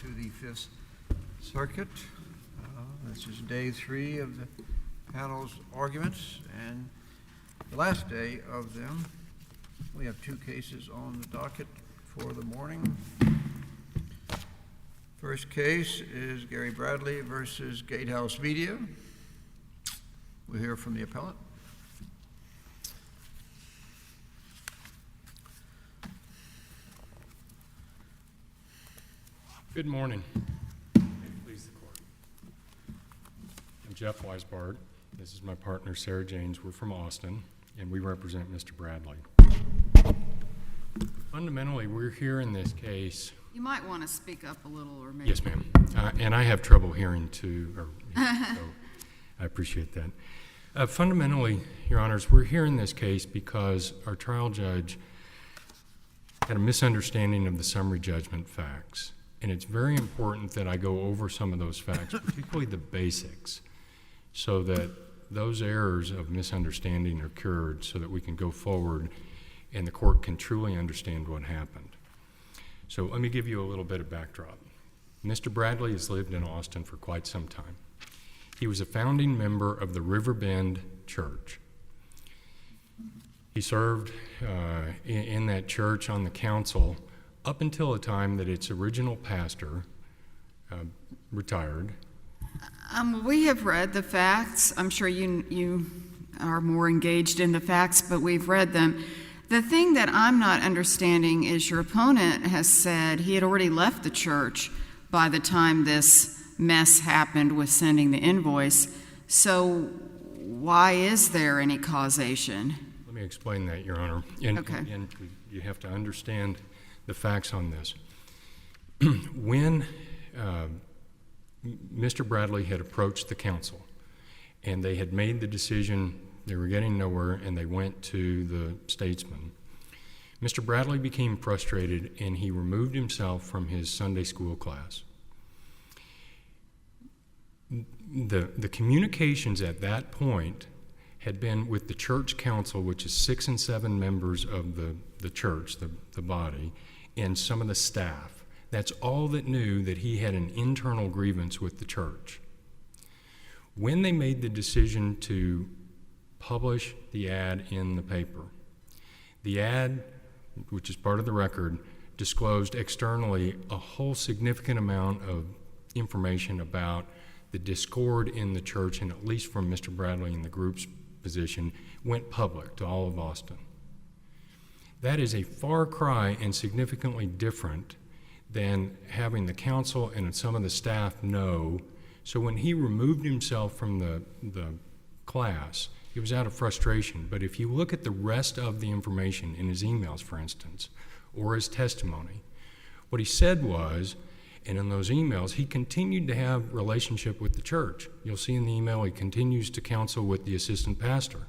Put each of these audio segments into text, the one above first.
to the Fifth Circuit. This is day 3 of the panel's arguments, and the last day of them. We have 2 cases on the docket for the morning. First case is Gary Bradley versus Gatehouse Media. We'll hear from the appellant. Good morning. May it please the court. I'm Jeff Weisbart. This is my partner, Sarah Janes. We're from Austin, and we represent Mr. Bradley. Fundamentally, we're here in this case. You might want to speak up a little, or maybe. Yes, ma'am. And I have trouble hearing too, so I appreciate that. Fundamentally, Your Honors, we're here in this case because our trial judge had a misunderstanding of the summary judgment facts. And it's very important that I go over some of those facts, particularly the basics, so that those errors of misunderstanding are cured so that we can go forward and the court can truly understand what happened. So let me give you a little bit of backdrop. Mr. Bradley has lived in Austin for quite some time. He was a founding member of the Riverbend Church. He served in that church on the council up until the time that its original pastor retired. We have read the facts. I'm sure you are more engaged in the facts, but we've read them. The thing that I'm not understanding is your opponent has said he had already left the church by the time this mess happened with sending the invoice. So why is there any causation? Let me explain that, Your Honor. Okay. And you have to understand the facts on this. When Mr. Bradley had approached the council and they had made the decision they were getting nowhere and they went to the statesman, Mr. Bradley became frustrated and he removed himself from his Sunday school class. The communications at that point had been with the church council, which is 6 and 7 members of the church, the body, and some of the staff. That's all that knew that he had an internal grievance with the church. When they made the decision to publish the ad in the paper, the ad, which is part of the record, disclosed externally a whole significant amount of information about the discord in the church, and at least from Mr. Bradley and the group's position, went public to all of Austin. That is a far cry and significantly different than having the council and some of the staff know. So when he removed himself from the class, it was out of frustration. But if you look at the rest of the information in his emails, for instance, or his testimony, what he said was, and in those emails, he continued to have relationship with the church. You'll see in the email he continues to counsel with the assistant pastor.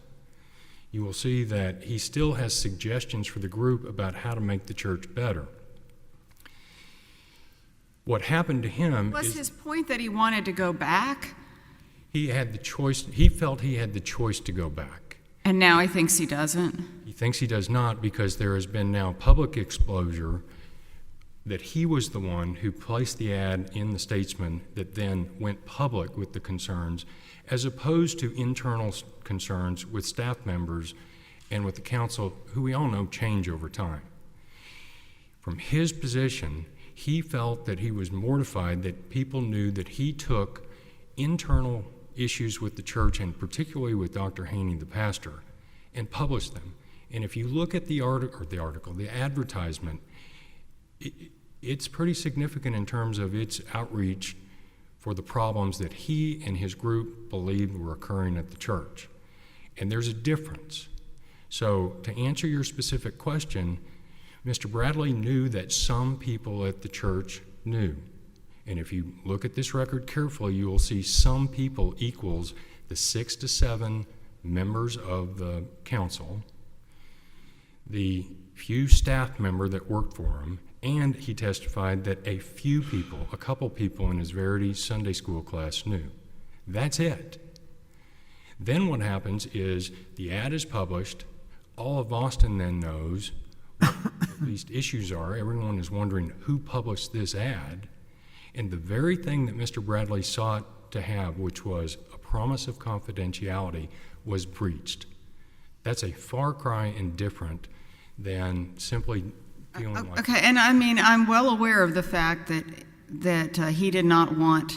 You will see that he still has suggestions for the group about how to make the church better. What happened to him Was his point that he wanted to go back? he had the choice. He felt he had the choice to go back. And now he thinks he doesn't? He thinks he does not, because there has been now public exposure that he was the one who placed the ad in the Statesman that then went public with the concerns, as opposed to internal concerns with staff members and with the council, who we all know change over time. From his position, he felt that he was mortified that people knew that he took internal issues with the church, and particularly with Dr. Haynes, the pastor, and published them. And if you look at the advertisement, it's pretty significant in terms of its outreach for the problems that he and his group believed were occurring at the church. And there's a difference. So to answer your specific question, Mr. Bradley knew that some people at the church knew. And if you look at this record carefully, you will see some people equals the 6 to 7 members of the council, the few staff member that worked for him, and he testified that a few people, a couple people in his Verity Sunday school class knew. That's it. Then what happens is the ad is published, all of Austin then knows what at least issues are. Everyone is wondering who published this ad, And the very thing that Mr. Bradley sought to have, which was a promise of confidentiality, was breached. That's a far cry and different than simply feeling like... Okay, and I mean, I'm well aware of the fact that he did not want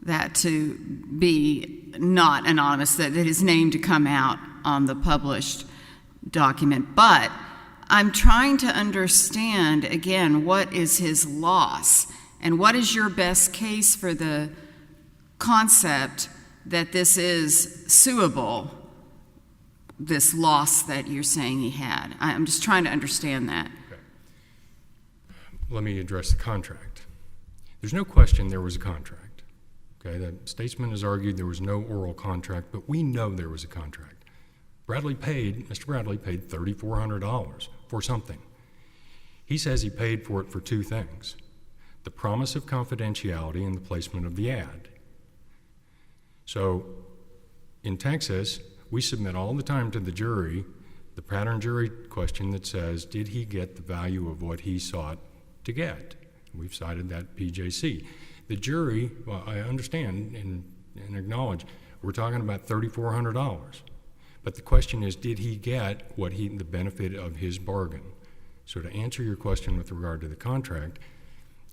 that to be not anonymous, that his name to come out on the published document. But I'm trying to understand, again, what is his loss? And what is your best case for the concept that this is suable, this loss that you're saying he had? I'm just trying to understand that. Okay. Let me address the contract. There's no question there was a contract. Okay, the statesman has argued there was no oral contract, but we know there was a contract. Mr. Bradley paid $3,400 for something. He says he paid for it for two things: the promise of confidentiality and the placement of the ad. So in Texas, we submit all the time to the jury the pattern jury question that says, did he get the value of what he sought to get? We've cited that PJC. The jury, well, I understand and acknowledge, we're talking about $3,400. But the question is, did he get the benefit of his bargain? So to answer your question with regard to the contract,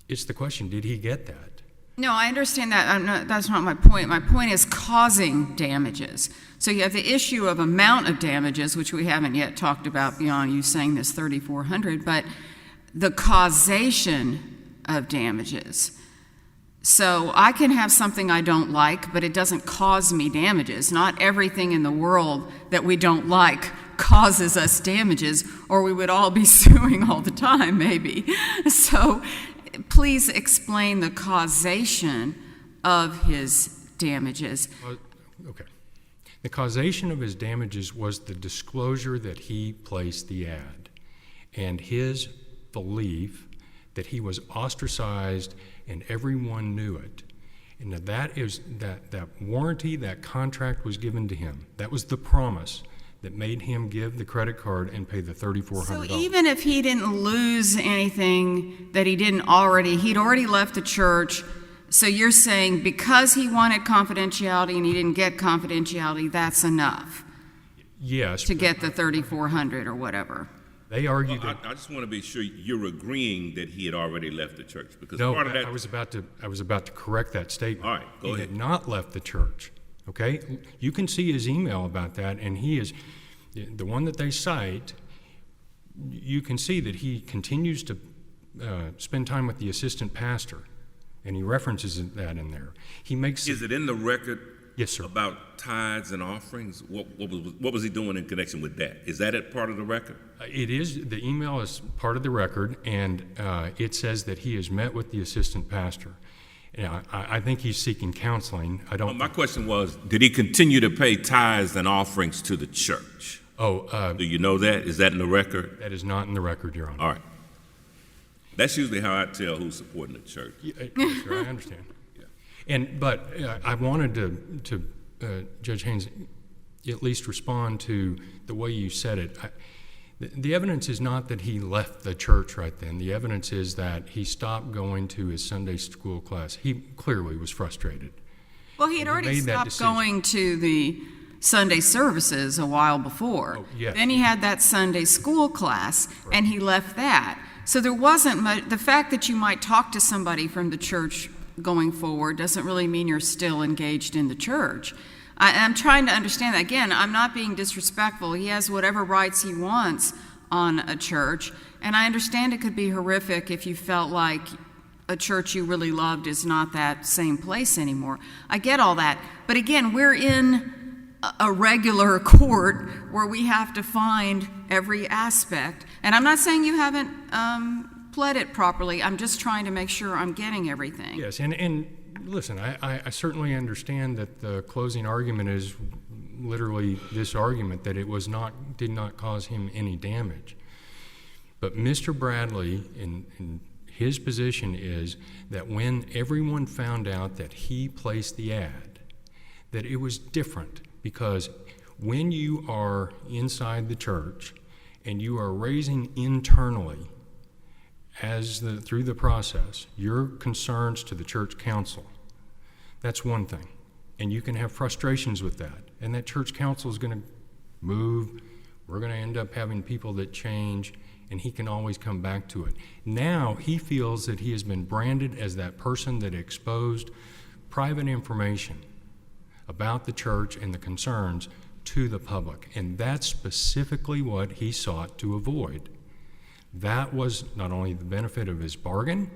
it's the question, did he get that? No, I understand that. That's not my point. My point is causing damages. So you have the issue of amount of damages, which we haven't yet talked about beyond you saying this $3,400, but the causation of damages. So I can have something I don't like, but it doesn't cause me damages. Not everything in the world that we don't like causes us damages, or we would all be suing all the time, maybe. So please explain the causation of his damages. Okay. The causation of his damages was the disclosure that he placed the ad and his belief that he was ostracized and everyone knew it. And that warranty, that contract was given to him. That was the promise that made him give the credit card and pay the $3,400. So even if he didn't lose anything that he'd already left the church, so you're saying because he wanted confidentiality and he didn't get confidentiality, that's enough? Yes. To get the $3,400 or whatever? They argued that... I just want to be sure you're agreeing that he had already left the church, because No, part of that... I was about to correct that statement. All right, go ahead. He had not left the church, okay? You can see his email about that, and he is, the one that they cite, you can see that he continues to spend time with the assistant pastor, and he references that in there. He makes... Is it in the record? Yes, sir. About tithes and offerings? What was he doing in connection with that? Is that part of the record? It is. The email is part of the record, and it says that he has met with the assistant pastor. I think he's seeking counseling. My question was, did he continue to pay tithes and offerings to the church? Do you know that? Is that in the record? That is not in the record, Your Honor. All right. That's usually how I tell who's supporting the church. Yes, sir, I understand. But I wanted to Judge Haynes, at least respond to the way you said it. The evidence is not that he left the church right then. The evidence is that he stopped going to his Sunday school class. He clearly was frustrated. Well, he had already stopped going to the Sunday services a while before. Oh, yes. Then he had that Sunday school class, right, and he left that. So there wasn't much. The fact that you might talk to somebody from the church going forward doesn't really mean you're still engaged in the church. I'm trying to understand that. Again, I'm not being disrespectful. He has whatever rights he wants on a church, and I understand it could be horrific if you felt like a church you really loved is not that same place anymore. I get all that. But again, we're in a regular court where we have to find every aspect. And I'm not saying you haven't pled it properly. I'm just trying to make sure I'm getting everything. Yes, and listen, I certainly understand that the closing argument is literally this argument, that it did not cause him any damage. But Mr. Bradley, in his position is that when everyone found out that he placed the ad, that it was different, because when you are inside the church and you are raising internally through the process, your concerns to the church council, that's one thing. And you can have frustrations with that. And that church council is going to move. We're going to end up having people that change, and he can always come back to it. Now he feels that he has been branded as that person that exposed private information about the church and the concerns to the public. And that's specifically what he sought to avoid. That was not only the benefit of his bargain,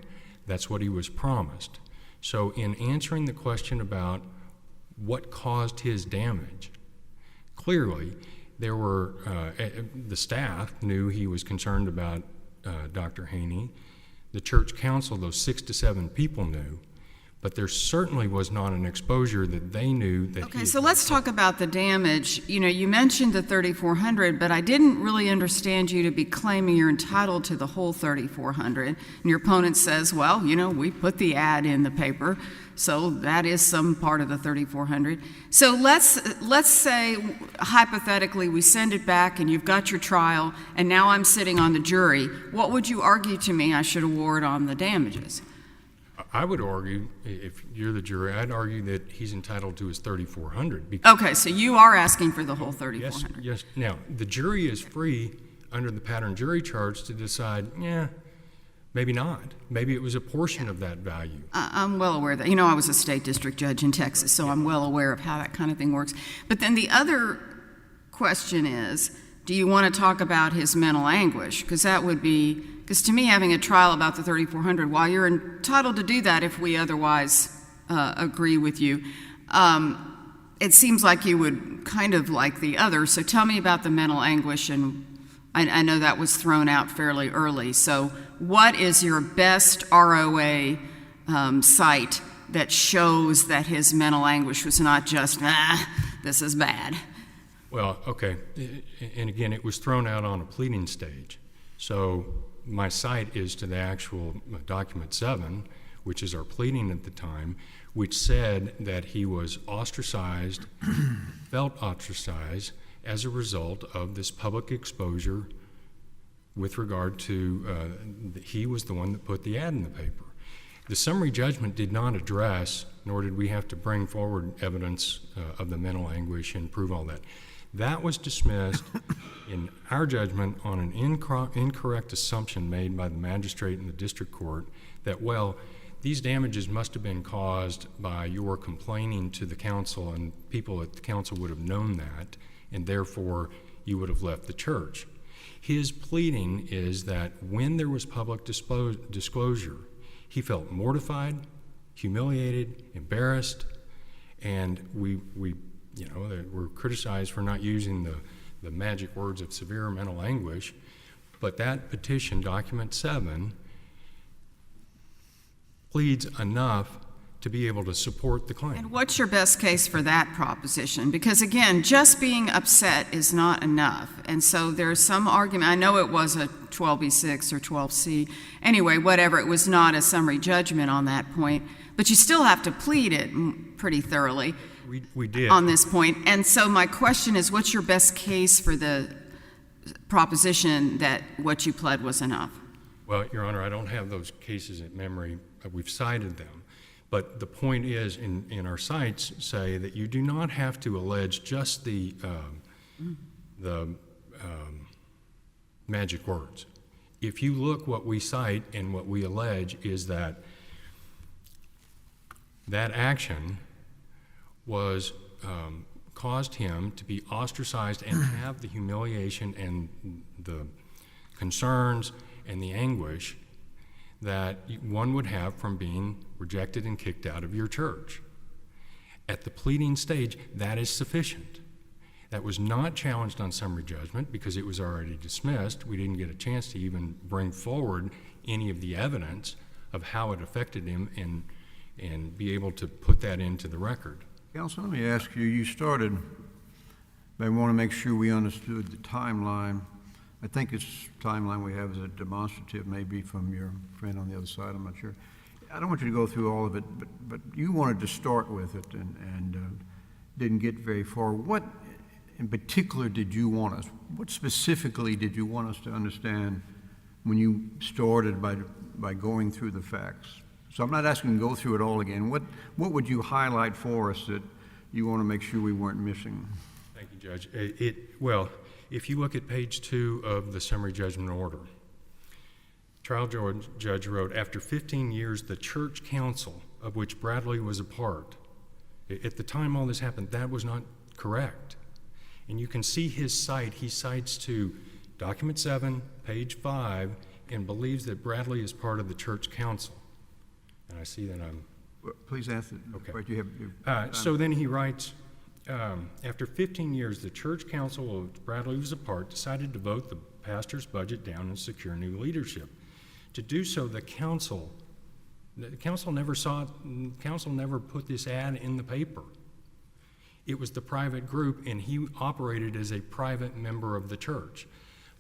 that's what he was promised. So in answering the question about what caused his damage, clearly there were, the staff knew he was concerned about Dr. Haynes. The church council, those 6 to 7 people knew, but there certainly was not an exposure that they knew that Okay, so let's talk about the damage. You know, you mentioned the $3,400, but I didn't really understand you to be claiming you're entitled to the whole $3,400. And your opponent says, well, you know, we put the ad in the paper, so that is some part of the $3,400. So let's say, hypothetically, we send it back and you've got your trial, and now I'm sitting on the jury. What would you argue to me I should award on the damages? I would argue, if you're the jury, I'd argue that he's entitled to his $3,400. Okay, so you are asking for the whole $3,400. Yes. Now, the jury is free under the pattern jury charge to decide, maybe not. Maybe it was a portion of that value. I'm well aware of that. You know, I was a state district judge in Texas, so I'm well aware of how that kind of thing works. But then the other question is, do you want to talk about his mental anguish? Because that would be, because to me, having a trial about the $3,400, while you're entitled to do that if we otherwise agree with you, it seems like you would kind of like the other. So tell me about the mental anguish, and I know that was thrown out fairly early. So what is your best ROA site that shows that his mental anguish was not just, this is bad? Well, okay, and again, it was thrown out on a pleading stage. So my cite is to the actual document 7, which is our pleading at the time, which said that he was ostracized, felt ostracized as a result of this public exposure with regard to he was the one that put the ad in the paper. The summary judgment did not address, nor did we have to bring forward evidence of the mental anguish and prove all that. That was dismissed in our judgment on an incorrect assumption made by the magistrate in the district court that, well, these damages must have been caused by your complaining to the council, and people at the council would have known that, and therefore you would have left the church. His pleading is that when there was public disclosure, he felt mortified, humiliated, embarrassed, and we were criticized for not using the magic words of severe mental anguish, but that petition, document 7, pleads enough to be able to support the claim. And what's your best case for that proposition? Because again, just being upset is not enough. And so there's some argument, I know it was a 12B6 or 12C, anyway, whatever, it was not a summary judgment on that point, but you still have to plead it pretty thoroughly. We did. On this point. And so my question is, what's your best case for the proposition that what you pled was enough? Well, Your Honor, I don't have those cases in memory. We've cited them. But the point is, in our cites, say that you do not have to allege just the magic words. If you look what we cite and what we allege is that that action was caused him to be ostracized and have the humiliation and the concerns and the anguish that one would have from being rejected and kicked out of your church. At the pleading stage, that is sufficient. That was not challenged on summary judgment because it was already dismissed. We didn't get a chance to even bring forward any of the evidence of how it affected him and be able to put that into the record. Counsel, let me ask you, you started, but I want to make sure we understood the timeline. I think it's timeline we have is a demonstrative, maybe from your friend on the other side, I'm not sure. I don't want you to go through all of it, but you wanted to start with it and didn't get very far. What in particular did you want us, what specifically did you want us to understand when you started by going through the facts. So I'm not asking you to go through it all again. What would you highlight for us that you want to make sure we weren't missing? Thank you, Judge. Well, if you look at page 2 of the summary judgment order, trial judge wrote, after 15 years, the church council, of which Bradley was a part, at the time all this happened, that was not correct. And you can see his cite. He cites to document 7, page 5, and believes that Bradley is part of the church council. And I see that I'm... Please answer. Okay. Right, you have So then he writes, after 15 years, the church council of Bradley was a part decided to vote the pastor's budget down and secure new leadership. To do so, the council never put this ad in the paper. It was the private group, and he operated as a private member of the church.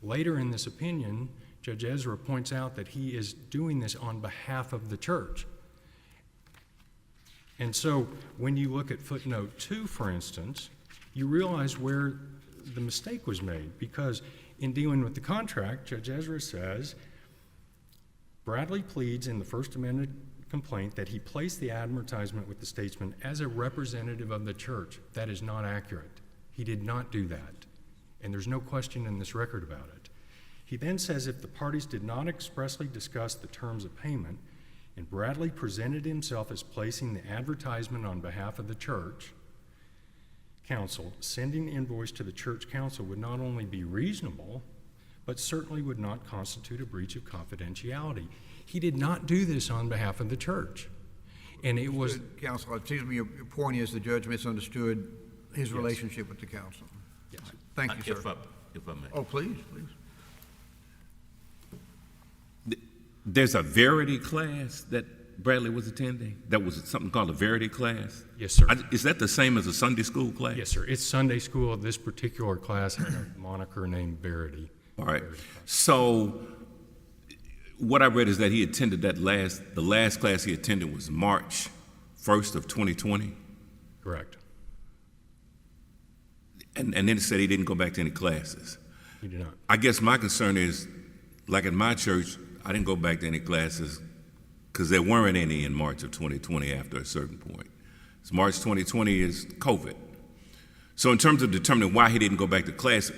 Later in this opinion, Judge Ezra points out that he is doing this on behalf of the church. And so when you look at footnote 2, for instance, you realize where the mistake was made, because in dealing with the contract, Judge Ezra says, Bradley pleads in the First Amendment complaint that he placed the advertisement with the statesman as a representative of the church. That is not accurate. He did not do that, and there's no question in this record about it. He then says if the parties did not expressly discuss the terms of payment, and Bradley presented himself as placing the advertisement on behalf of the church council, sending the invoice to the church council would not only be reasonable, but certainly would not constitute a breach of confidentiality. He did not do this on behalf of the church. And it was... Counsel, it seems to me your point is the judge misunderstood his relationship with the council. Yes. Thank you, sir. If I may. Oh, please. There's a Verity class that Bradley was attending? That was something called a Verity class? Yes, sir. Is that the same as a Sunday school class? Yes, sir. It's Sunday school. This particular class had a moniker named Verity. All right. So what I read is that he attended the last class he attended was March 1st of 2020? Correct. And then it said he didn't go back to any classes. He did not. I guess my concern is, like in my church, I didn't go back to any classes because there weren't any in March of 2020 after a certain point. So March 2020 is COVID. So in terms of determining why he didn't go back to class,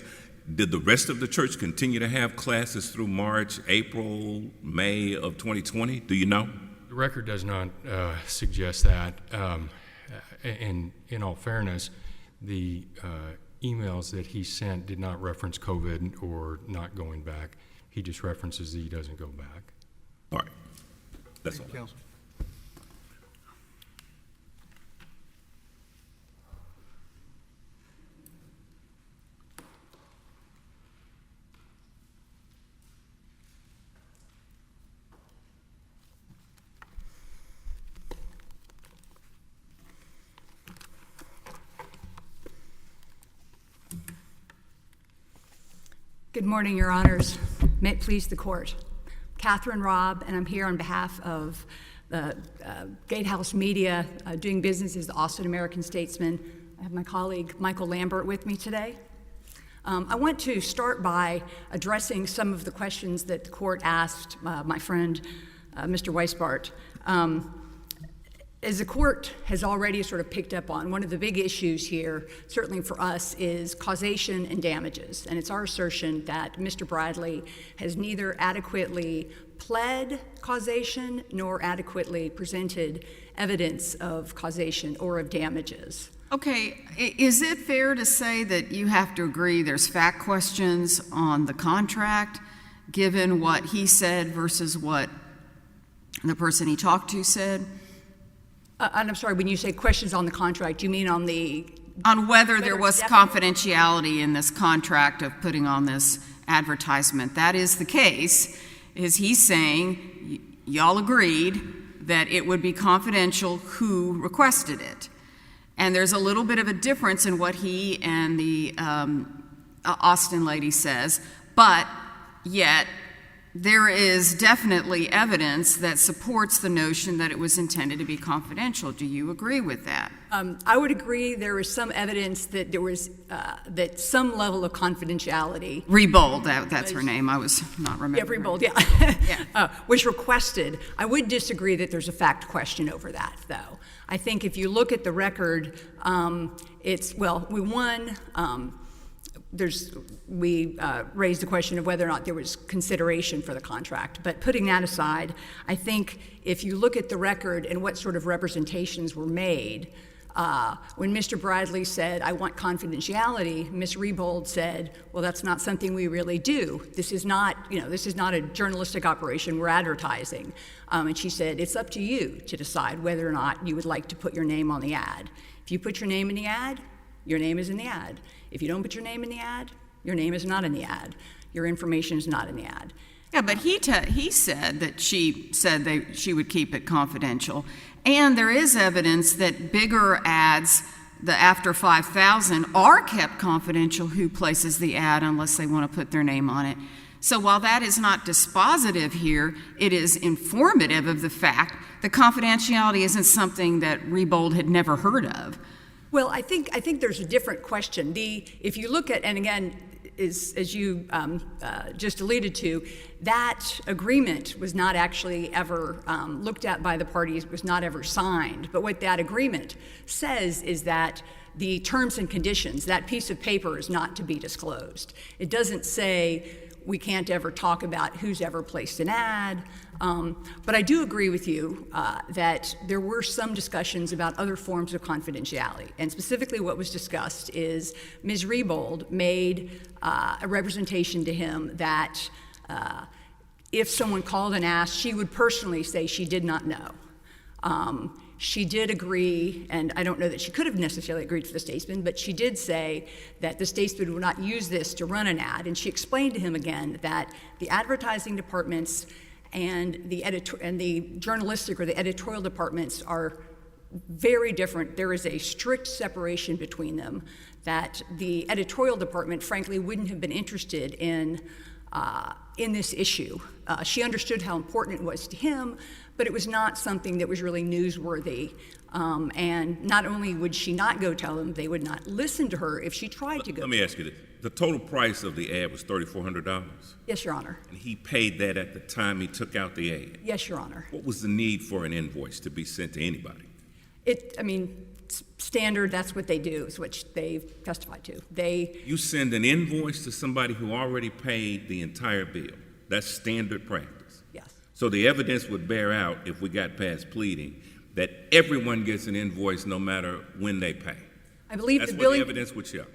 did the rest of the church continue to have classes through March, April, May of 2020? Do you know? The record does not suggest that. And in all fairness, the emails that he sent did not reference COVID or not going back. He just references that he doesn't go back. All right. That's all. Counsel. Good morning, Your Honors. May it please the Court. Catherine Robb, and I'm here on behalf of the Gatehouse Media, doing business as the Austin American Statesman. I have my colleague Michael Lambert with me today. I want to start by addressing some of the questions that the Court asked my friend, Mr. Weisbart. As the Court has already sort of picked up on, one of the big issues here, certainly for us, is causation and damages. And it's our assertion that Mr. Bradley has neither adequately pled causation nor adequately presented evidence of causation or of damages. Okay, is it fair to say that you have to agree there's fact questions on the contract, given what he said versus what the person he talked to said? And I'm sorry, when you say questions on the contract, you mean on whether there was confidentiality in this contract of putting on this advertisement. That is the case. Is he saying y'all agreed that it would be confidential who requested it? And there's a little bit of a difference in what he and the Austin lady says, but yet there is definitely evidence that supports the notion that it was intended to be confidential. Do you agree with that? I would agree there is some evidence that there was that some level of confidentiality. Rebold, that's her name. I was not remembering. Yeah, Rebold, yeah. Was requested. I would disagree that there's a fact question over that, though. I think if you look at the record, we raised the question of whether or not there was consideration for the contract. But putting that aside, I think if you look at the record and what sort of representations were made, when Mr. Bradley said, "I want confidentiality," Ms. Rebold said, "Well, that's not something we really do. This is not a journalistic operation. We're advertising." And she said, "It's up to you to decide whether or not you would like to put your name on the ad. If you put your name in the ad, your name is in the ad. If you don't put your name in the ad, your name is not in the ad. Your information is not in the ad." Yeah, but he said that she would keep it confidential. And there is evidence that bigger ads, the after 5,000, are kept confidential who places the ad unless they want to put their name on it. So while that is not dispositive here, it is informative of the fact that confidentiality isn't something that Rebold had never heard of. Well, I think there's a different question. If you look at, and again, as you just alluded to, that agreement was not actually ever looked at by the parties, was not ever signed. But what that agreement says is that the terms and conditions, that piece of paper is not to be disclosed. It doesn't say we can't ever talk about who's ever placed an ad. But I do agree with you that there were some discussions about other forms of confidentiality. And specifically what was discussed is Ms. Rebold made a representation to him that if someone called and asked, she would personally say she did not know. She did agree, and I don't know that she could have necessarily agreed for the statesman, but she did say that the statesman would not use this to run an ad. And she explained to him again that the advertising departments and the journalistic or the editorial departments are very different. There is a strict separation between them, that the editorial department, frankly, wouldn't have been interested in this issue. She understood how important it was to him, but it was not something that was really newsworthy. And not only would she not go tell them, they would not listen to her if she tried to go. Let me ask you this. The total price of the ad was $3,400? Yes, Your Honor. And he paid that at the time he took out the ad? Yes, Your Honor. What was the need for an invoice to be sent to anybody? Standard, that's what they do, is what they've testified to. You send an invoice to somebody who already paid the entire bill. That's standard practice. Yes. So the evidence would bear out, if we got past pleading, that everyone gets an invoice no matter when they pay. I believe that's the what billing. the evidence would show.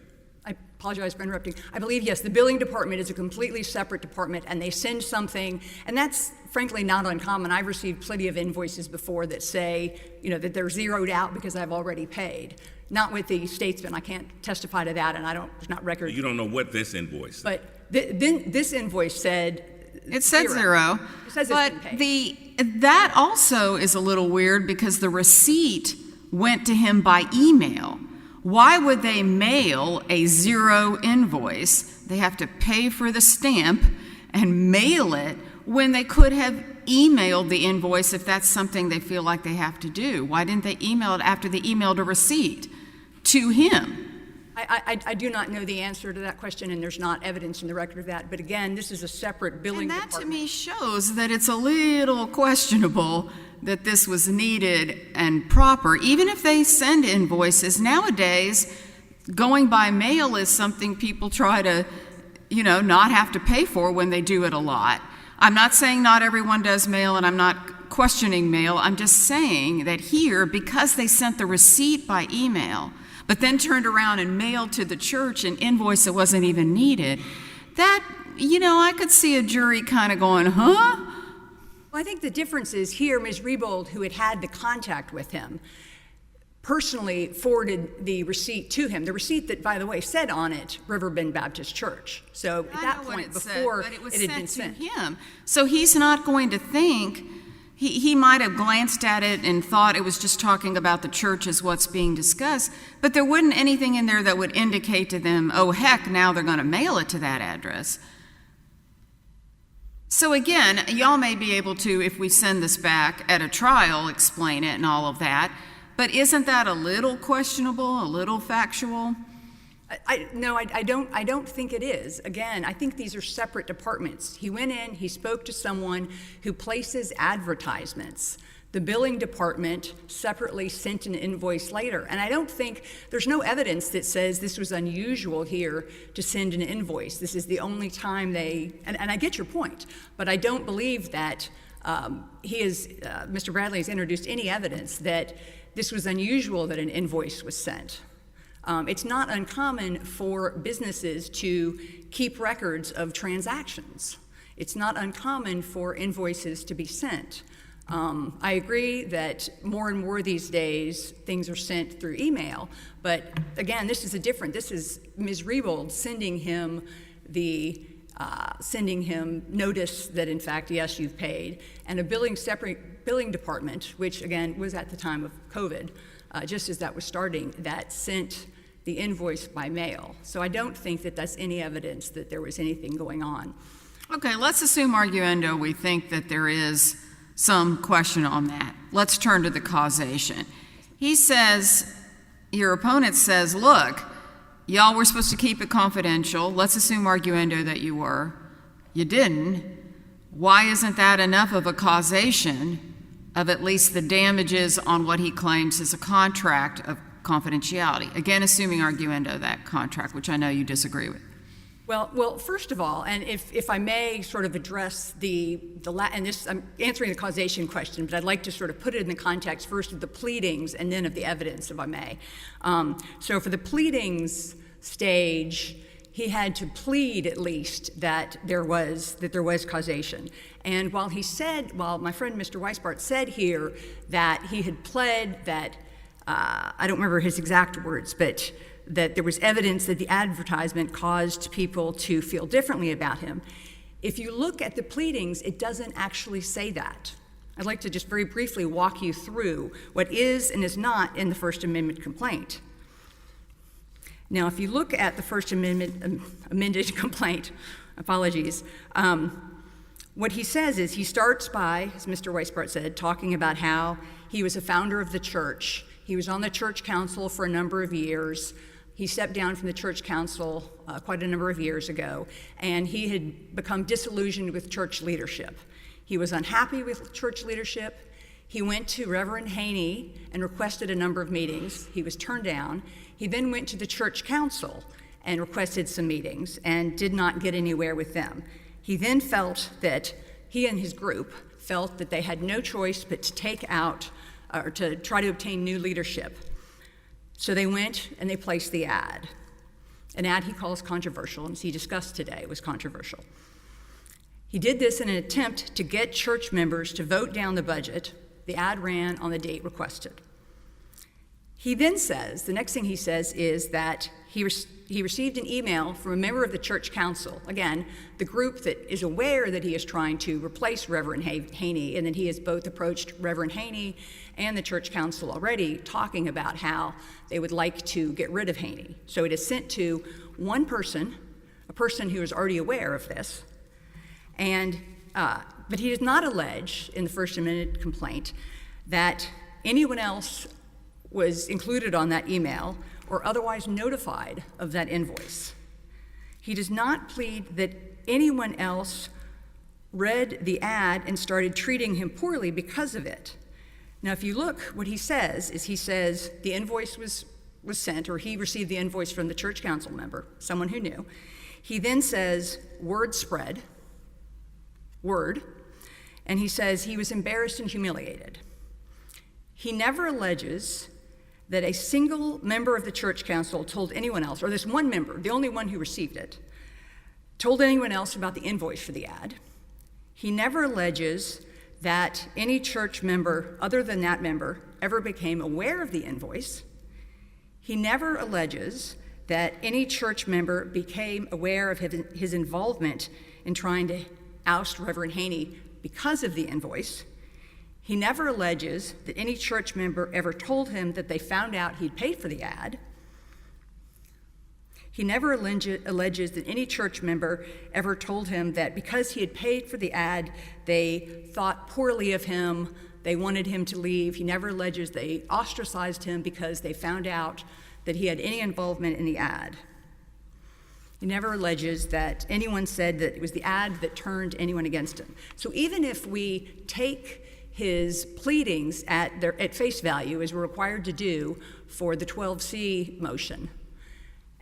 I apologize for interrupting. I believe, yes, the billing department is a completely separate department, and they send something, and that's frankly not uncommon. I've received plenty of invoices before that say, that they're zeroed out because I've already paid. Not with the statesman. I can't testify to that, and there's not record. You don't know what this invoice said. But this invoice said it said zero. It says but it's been paid. That also is a little weird because the receipt went to him by email. Why would they mail a zero invoice? They have to pay for the stamp and mail it when they could have emailed the invoice if that's something they feel like they have to do. Why didn't they email it after they emailed a receipt to him? I do not know the answer to that question, and there's not evidence in the record of that. But again, this is a separate billing department. And that to me shows that it's a little questionable that this was needed and proper. Even if they send invoices, nowadays, going by mail is something people try to, not have to pay for when they do it a lot. I'm not saying not everyone does mail, and I'm not questioning mail. I'm just saying that here, because they sent the receipt by email, but then turned around and mailed to the church an invoice that wasn't even needed, that, I could see a jury kind of going, huh? Well, I think the difference is here, Ms. Rebold, who had the contact with him, personally forwarded the receipt to him. The receipt that, by the way, said on it, Riverbend Baptist Church. So at that point, before it had been sent to him. So he's not going to think, he might have glanced at it and thought it was just talking about the church as what's being discussed, but there wasn't anything in there that would indicate to them, oh, heck, now they're going to mail it to that address. So again, y'all may be able to, if we send this back at a trial, explain it and all of that, but isn't that a little questionable, a little factual? No, I don't think it is. Again, I think these are separate departments. He went in, he spoke to someone who places advertisements. The billing department separately sent an invoice later. And I don't think, there's no evidence that says this was unusual here to send an invoice. This is the only time and I get your point, but I don't believe that Mr. Bradley has introduced any evidence that this was unusual that an invoice was sent. It's not uncommon for businesses to keep records of transactions. It's not uncommon for invoices to be sent. I agree that more and more these days things are sent through email, but again, this is this is Ms. Rebold sending him notice that in fact, yes, you've paid, and a separate billing department, which again was at the time of COVID, just as that was starting, that sent the invoice by mail. So I don't think that that's any evidence that there was anything going on. Okay, let's assume arguendo, we think that there is some question on that. Let's turn to the causation. He says, your opponent says, look, y'all were supposed to keep it confidential. Let's assume arguendo that you were. You didn't. Why isn't that enough of a causation of at least the damages on what he claims is a contract of confidentiality? Again, assuming arguendo, that contract, which I know you disagree with. Well, first of all, and if I may sort of address and this, I'm answering the causation question, but I'd like to sort of put it in the context first of the pleadings and then of the evidence, if I may. So for the pleadings stage, he had to plead at least that there was causation. And while my friend Mr. Weisbart said here that he had pled that, I don't remember his exact words, but that there was evidence that the advertisement caused people to feel differently about him. If you look at the pleadings, it doesn't actually say that. I'd like to just very briefly walk you through what is and is not in the First Amendment complaint. Now, if you look at the First Amendment amended complaint, apologies, what he says is he starts by, as Mr. Weisbart said, talking about how he was a founder of the church. He was on the church council for a number of years. He stepped down from the church council quite a number of years ago, and he had become disillusioned with church leadership. He was unhappy with church leadership. He went to Reverend Haynes and requested a number of meetings. He was turned down. He then went to the church council and requested some meetings and did not get anywhere with them. He then felt that he and his group felt that they had no choice but to take out or to try to obtain new leadership. So they went and they placed the ad. An ad he calls controversial, and as he discussed today, was controversial. He did this in an attempt to get church members to vote down the budget. The ad ran on the date requested. He then says, the next thing he says is that he received an email from a member of the church council, again, the group that is aware that he is trying to replace Reverend Haynes, and that he has both approached Reverend Haynes and the church council already, talking about how they would like to get rid of Haynes. So it is sent to one person, a person who is already aware of this, but he does not allege in the First Amendment complaint that anyone else was included on that email or otherwise notified of that invoice. He does not plead that anyone else read the ad and started treating him poorly because of it. Now, if you look, what he says is he says the invoice was sent, or he received the invoice from the church council member, someone who knew. He then says, word spread, and he says he was embarrassed and humiliated. He never alleges that a single member of the church council told anyone else, or this one member, the only one who received it, told anyone else about the invoice for the ad. He never alleges that any church member other than that member ever became aware of the invoice. He never alleges that any church member became aware of his involvement in trying to oust Reverend Haynes because of the invoice. He never alleges that any church member ever told him that they found out he'd paid for the ad. He never alleges that any church member ever told him that because he had paid for the ad, they thought poorly of him, they wanted him to leave. He never alleges they ostracized him because they found out that he had any involvement in the ad. He never alleges that anyone said that it was the ad that turned anyone against him. So even if we take his pleadings at face value, as we're required to do for the 12C motion,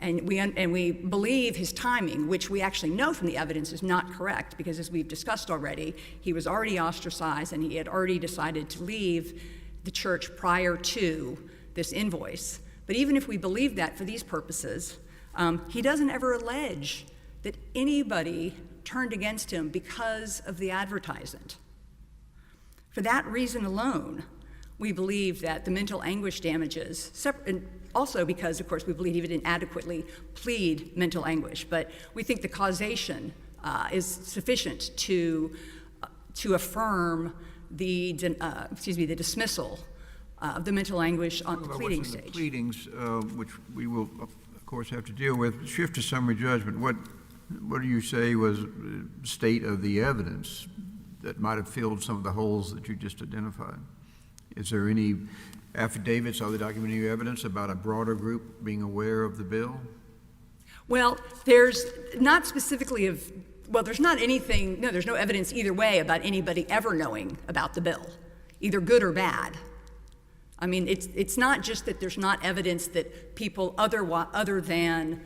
and we believe his timing, which we actually know from the evidence is not correct, because as we've discussed already, he was already ostracized and he had already decided to leave the church prior to this invoice. But even if we believe that for these purposes, he doesn't ever allege that anybody turned against him because of the advertisement. For that reason alone, we believe that the mental anguish damages, and also because, of course, we believe he didn't adequately plead mental anguish, but we think the causation is sufficient to affirm the dismissal of the mental anguish on the pleading stage. The pleadings, which we will, of course, have to deal with. Shift to summary judgment. What do you say was the state of the evidence that might have filled some of the holes that you just identified? Is there any affidavits, other documentary evidence about a broader group being aware of the bill? Well, there's not specifically there's not anything, there's no evidence either way about anybody ever knowing about the bill, either good or bad. I mean, it's not just that there's not evidence that people other than,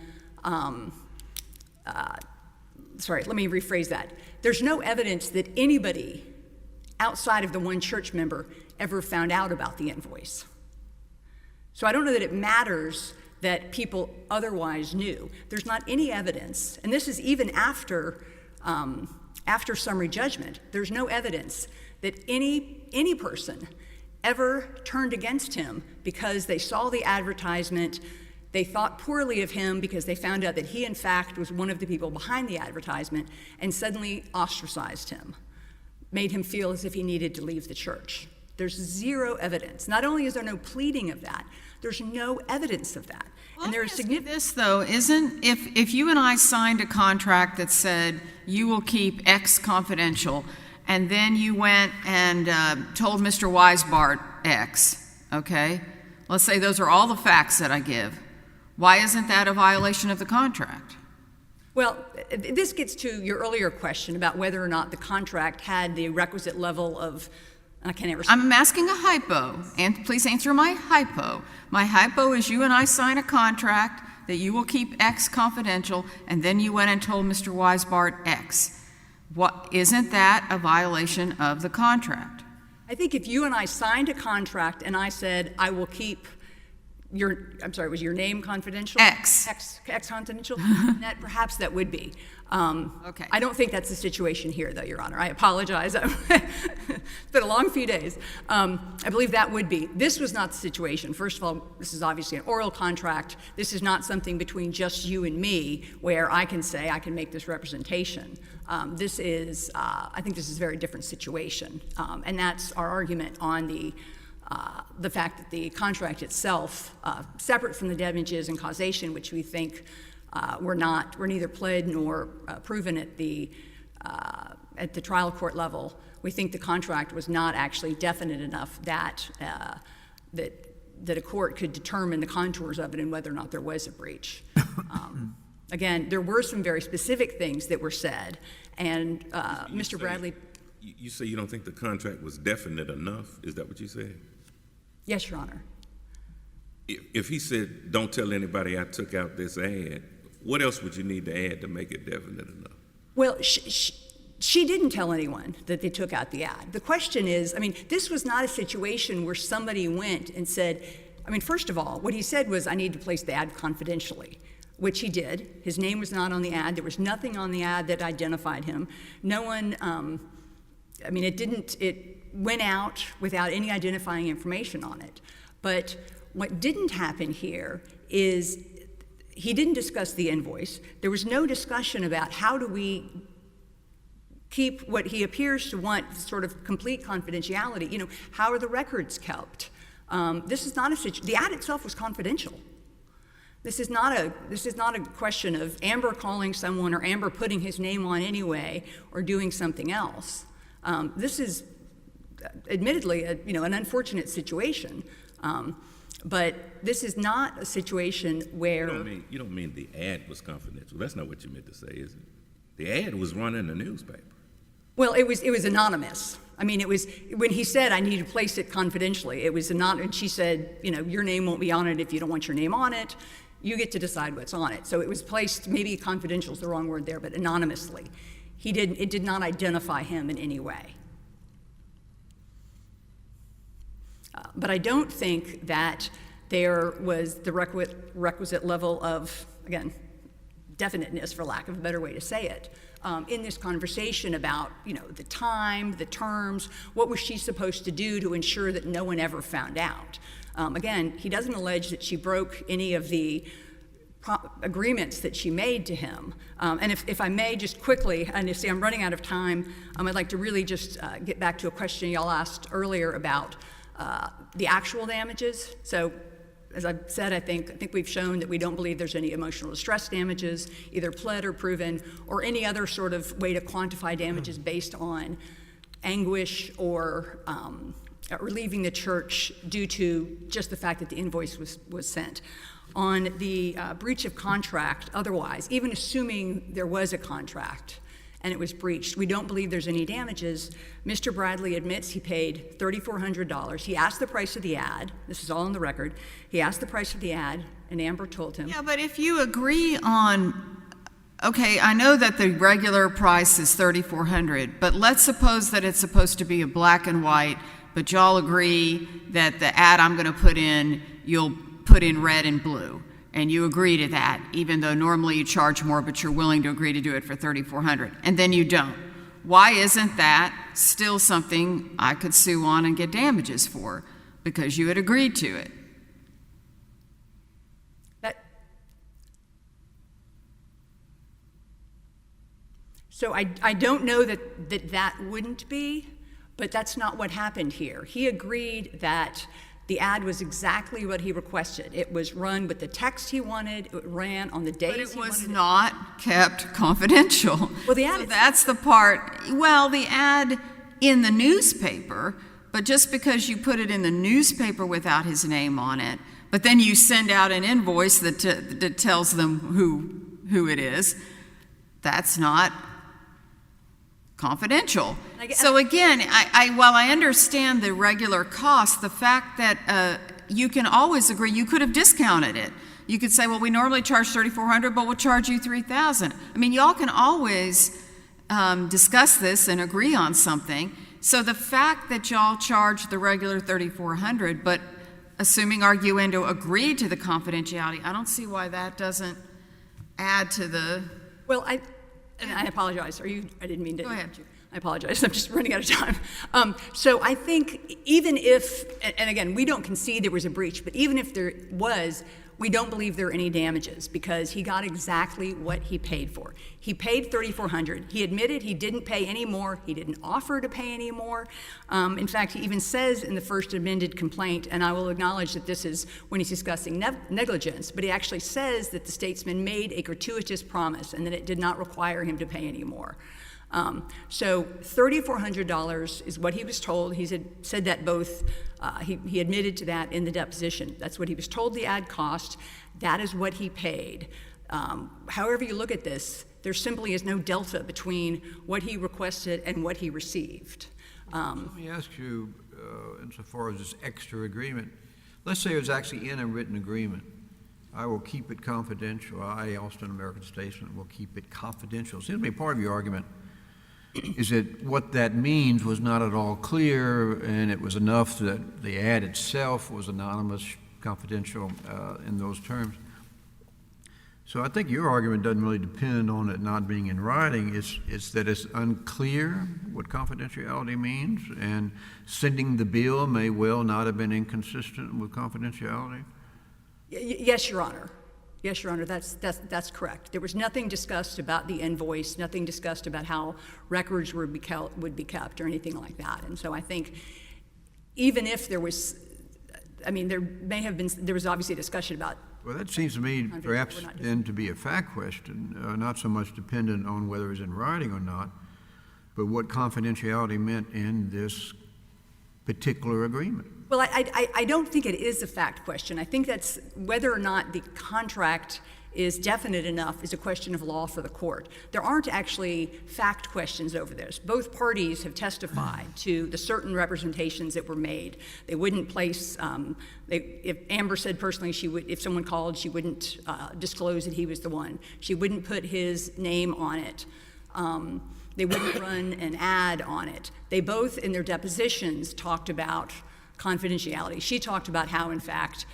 sorry, let me rephrase that. There's no evidence that anybody outside of the one church member ever found out about the invoice. So I don't know that it matters that people otherwise knew. There's not any evidence, and this is even after summary judgment, there's no evidence that any person ever turned against him because they saw the advertisement, they thought poorly of him because they found out that he in fact was one of the people behind the advertisement, and suddenly ostracized him, made him feel as if he needed to leave the church. There's zero evidence. Not only is there no pleading of that, there's no evidence of that. Well, and there's significant. This though isn't if you and I signed a contract that said you will keep X confidential, and then you went and told Mr. Weisbart X, okay? Let's say those are all the facts that I give. Why isn't that a violation of the contract? Well, this gets to your earlier question about whether or not the contract had the requisite level of, I can't ever say. I'm asking a hypo, and please answer my hypo. My hypo is you and I sign a contract that you will keep X confidential, and then you went and told Mr. Weisbart X. Isn't that a violation of the contract? I think if you and I signed a contract and I said, I will keep was your name confidential? X confidential? Perhaps that would be. Okay. I don't think that's the situation here, though, Your Honor. I apologize. It's been a long few days. I believe that would be. This was not the situation. First of all, this is obviously an oral contract. This is not something between just you and me where I can say I can make this representation. I think this is a very different situation. And that's our argument on the fact that the contract itself, separate from the damages and causation, which we think were neither pled nor proven at the trial court level, we think the contract was not actually definite enough that a court could determine the contours of it and whether or not there was a breach. Again, there were some very specific things that were said, and Mr. Bradley. You say you don't think the contract was definite enough? Is that what you said? Yes, Your Honor. If he said, don't tell anybody I took out this ad, what else would you need to add to make it definite enough? Well, she didn't tell anyone that they took out the ad. The question is, this was not a situation where somebody went and said, first of all, what he said was, I need to place the ad confidentially, which he did. His name was not on the ad. There was nothing on the ad that identified him. No one, it went out without any identifying information on it. But what didn't happen here is he didn't discuss the invoice. There was no discussion about how do we keep what he appears to want, sort of complete confidentiality. How are the records kept? This is not the ad itself was confidential. This is not a question of Amber calling someone or Amber putting his name on anyway or doing something else. This is admittedly an unfortunate situation, but this is not a situation where You don't mean the ad was confidential. That's not what you meant to say, is it? The ad was run in the newspaper. Well, it was anonymous. I mean, it was when he said, "I need to place it confidentially." It was anonymous, and she said, "Your name won't be on it if you don't want your name on it. You get to decide what's on it." So it was placed, maybe confidential is the wrong word there, but anonymously. It did not identify him in any way. But I don't think that there was the requisite level of, again, definiteness, for lack of a better way to say it, in this conversation about, the time, the terms, what was she supposed to do to ensure that no one ever found out. Again, he doesn't allege that she broke any of the agreements that she made to him. And if I may just quickly, and you see I'm running out of time, I'd like to really just get back to a question y'all asked earlier about the actual damages. So, as I've said, I think we've shown that we don't believe there's any emotional distress damages, either pled or proven, or any other sort of way to quantify damages based on anguish or relieving the church due to just the fact that the invoice was sent. On the breach of contract, otherwise, even assuming there was a contract and it was breached, we don't believe there's any damages. Mr. Bradley admits he paid $3,400. He asked the price of the ad. This is all on the record. He asked the price of the ad, and Amber told him. Yeah, but if you agree on, okay, I know that the regular price is $3,400, but let's suppose that it's supposed to be a black and white, but y'all agree that the ad I'm going to put in, you'll put in red and blue. And you agree to that, even though normally you charge more, but you're willing to agree to do it for $3,400, and then you don't. Why isn't that still something I could sue on and get damages for? Because you had agreed to it. So I don't know that wouldn't be, but that's not what happened here. He agreed that the ad was exactly what he requested. It was run with the text he wanted. It ran on the days he wanted. But it was not kept confidential. Well, the ad. So that's the part. Well, the ad in the newspaper, but just because you put it in the newspaper without his name on it, but then you send out an invoice that tells them who it is, that's not confidential. So again, while I understand the regular cost, the fact that you can always agree, you could have discounted it. You could say, well, we normally charge $3,400, but we'll charge you $3,000. I mean, y'all can always discuss this and agree on something. So the fact that y'all charge the regular $3,400, but assuming arguendo agreed to the confidentiality, I don't see why that doesn't add to the. Well, I apologize. I didn't mean to. Go ahead. I apologize. I'm just running out of time. So I think even if, and again, we don't concede there was a breach, but even if there was, we don't believe there are any damages because he got exactly what he paid for. He paid $3,400. He admitted he didn't pay any more. He didn't offer to pay any more. In fact, he even says in the first amended complaint, and I will acknowledge that this is when he's discussing negligence, but he actually says that the statesman made a gratuitous promise and that it did not require him to pay any more. So $3,400 is what he was told. He said that both, he admitted to that in the deposition. That's what he was told the ad cost. That is what he paid. However you look at this, there simply is no delta between what he requested and what he received. Let me ask you, insofar as this extra agreement, let's say it was actually in a written agreement. I will keep it confidential. I, Austin American Statesman, will keep it confidential. It seems to me part of your argument is that what that means was not at all clear, and it was enough that the ad itself was anonymous, confidential in those terms. So I think your argument doesn't really depend on it not being in writing. It's that it's unclear what confidentiality means, and sending the bill may well not have been inconsistent with confidentiality. Yes, Your Honor. Yes, Your Honor, that's correct. There was nothing discussed about the invoice, nothing discussed about how records would be kept or anything like that. And so I think even if there was, I mean, there was obviously a discussion about Well, that seems to me Confidential, perhaps we're not then to be a fact question, not so much dependent on whether it's in writing or not, but what confidentiality meant in this particular agreement. Well, I don't think it is a fact question. I think that's whether or not the contract is definite enough is a question of law for the court. There aren't actually fact questions over this. Both parties have testified to the certain representations that were made. They wouldn't place, if Amber said personally she would, if someone called, she wouldn't disclose that he was the one. She wouldn't put his name on it. They wouldn't run an ad on it. They both, in their depositions, talked about confidentiality. She talked about how, in fact,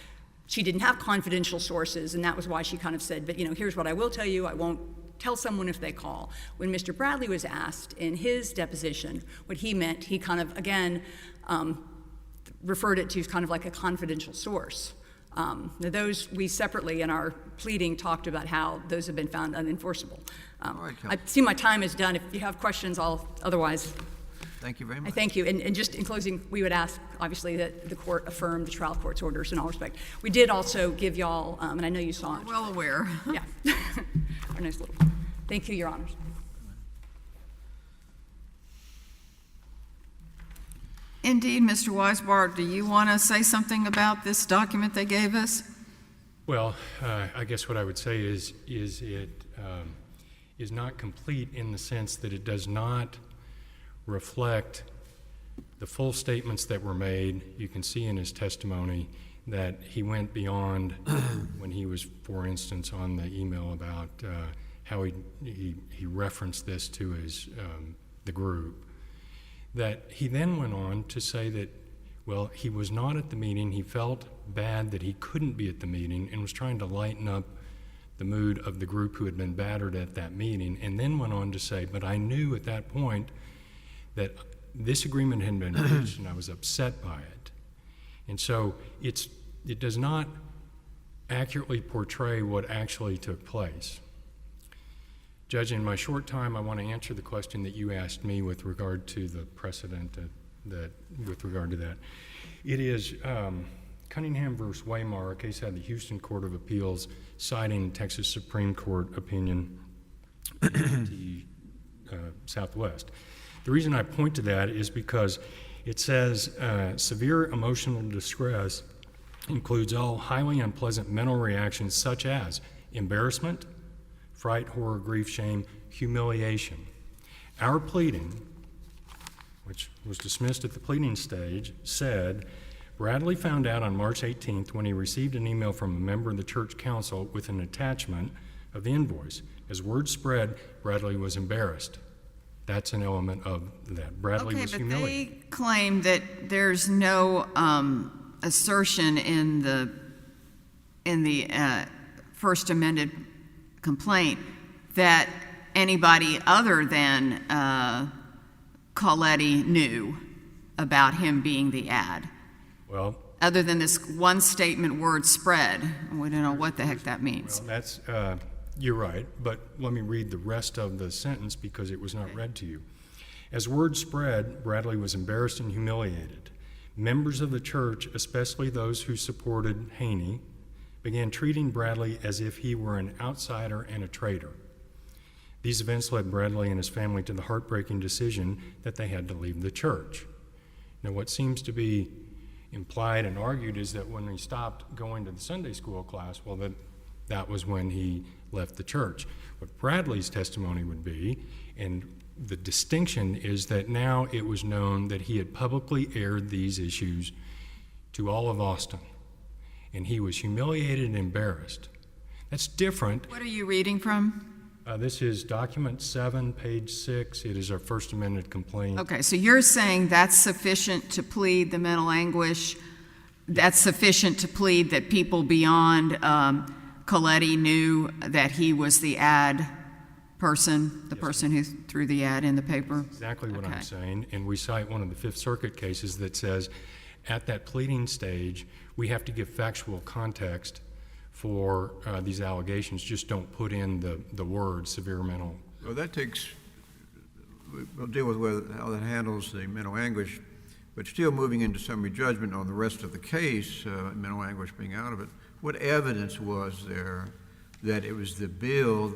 she didn't have confidential sources, and that was why she kind of said, but here's what I will tell you, I won't tell someone if they call. When Mr. Bradley was asked in his deposition what he meant, he kind of, again, referred it to as kind of like a confidential source. Now those, we separately in our pleading talked about how those have been found unenforceable. All right, I see my time is done. If you have questions, otherwise. Thank you very I much. thank you. And just in closing, we would ask, obviously, that the court affirm the trial court's orders in all respect. We did also give y'all, and I know you saw it. Well aware. Yeah. Our nice little. Thank you, Your Honors. Indeed, Mr. Weisbart, do you want to say something about this document they gave us? Well, I guess what I would say is it is not complete in the sense that it does not reflect the full statements that were made. You can see in his testimony that he went beyond when he was, for instance, on the email about how he referenced this to his the group. That he then went on to say that, well, he was not at the meeting. He felt bad that he couldn't be at the meeting and was trying to lighten up the mood of the group who had been battered at that meeting, and then went on to say, but I knew at that point that this agreement had been reached and I was upset by it. And so it does not accurately portray what actually took place. Judge, in my short time, I want to answer the question that you asked me with regard to the precedent with regard to that. It is Cunningham versus Waymar, a case out of the Houston Court of Appeals, citing Texas Supreme Court opinion, Southwest. The reason I point to that is because it says severe emotional distress includes all highly unpleasant mental reactions such as embarrassment, fright, horror, grief, shame, humiliation. Our pleading, which was dismissed at the pleading stage, said Bradley found out on March 18th when he received an email from a member of the church council with an attachment of the invoice. As word spread, Bradley was embarrassed. That's an element of that. Bradley was humiliated. Okay, but they claim that there's no assertion in the first amended complaint that anybody other than Coletti knew about him being the ad. Well, other than this one statement, word spread. We don't know what the heck that means. well, that's you're right, but let me read the rest of the sentence because it was not read to you. As word spread, Bradley was embarrassed and humiliated. Members of the church, especially those who supported Haynes, began treating Bradley as if he were an outsider and a traitor. These events led Bradley and his family to the heartbreaking decision that they had to leave the church. Now, what seems to be implied and argued is that when he stopped going to the Sunday school class, well, that was when he left the church. What Bradley's testimony would be, and the distinction is that now it was known that he had publicly aired these issues to all of Austin, and he was humiliated and embarrassed. That's different. What are you reading from? This is document 7, page 6. It is our First Amendment complaint. Okay, so you're saying that's sufficient to plead the mental anguish? That's sufficient to plead that people beyond Coletti knew that he was the ad person, the person who threw the ad in the paper? Exactly what Okay. I'm saying, and we cite one of the Fifth Circuit cases that says at that pleading stage, we have to give factual context for these allegations. Just don't put in the word severe mental. Well, that takes, we'll deal with how that handles the mental anguish, But still moving into summary judgment on the rest of the case, mental anguish being out of it, what evidence was there that it was the bill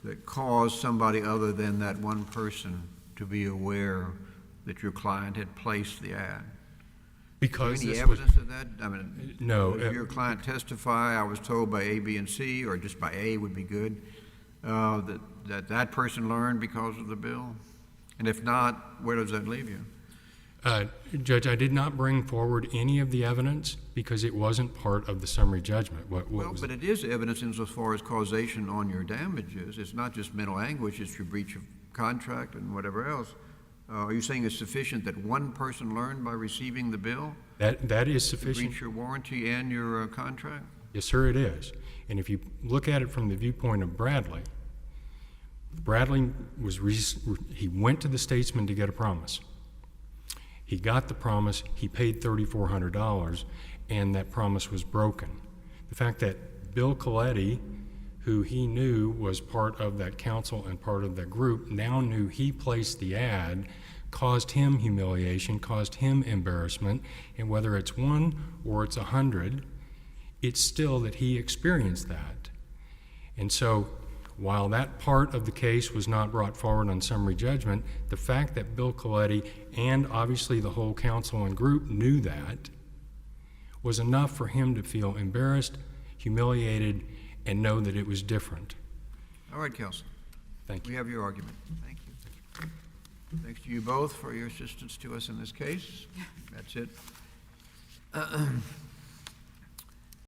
that caused somebody other than that one person to be aware that your client had placed the ad? Because Any this was, evidence of that? I mean, No, Did your client testify, I was told by A, B, and C, or just by A would be good, that person learned because of the bill? And if not, where does that leave you? Judge, I did not bring forward any of the evidence because it wasn't part of the summary judgment. Well, but it is evidence insofar as causation on your damages. It's not just mental anguish, it's your breach of contract and whatever else. Are you saying it's sufficient that one person learned by receiving the bill That is to sufficient. breach your warranty and your contract? Yes, sir, it is. And if you look at it from the viewpoint of Bradley, he went to the statesman to get a promise. He got the promise, he paid $3,400, and that promise was broken. The fact that Bill Coletti, who he knew was part of that council and part of that group, now knew he placed the ad, caused him humiliation, caused him embarrassment, and whether it's 1 or it's 100, it's still that he experienced that. And so, while that part of the case was not brought forward on summary judgment, the fact that Bill Coletti and obviously the whole council and group knew that was enough for him to feel embarrassed, humiliated, and know that it was different. All right, Counsel. Thank We you. have your argument. Thank you. Thanks to you both for your assistance to us in this case. That's it.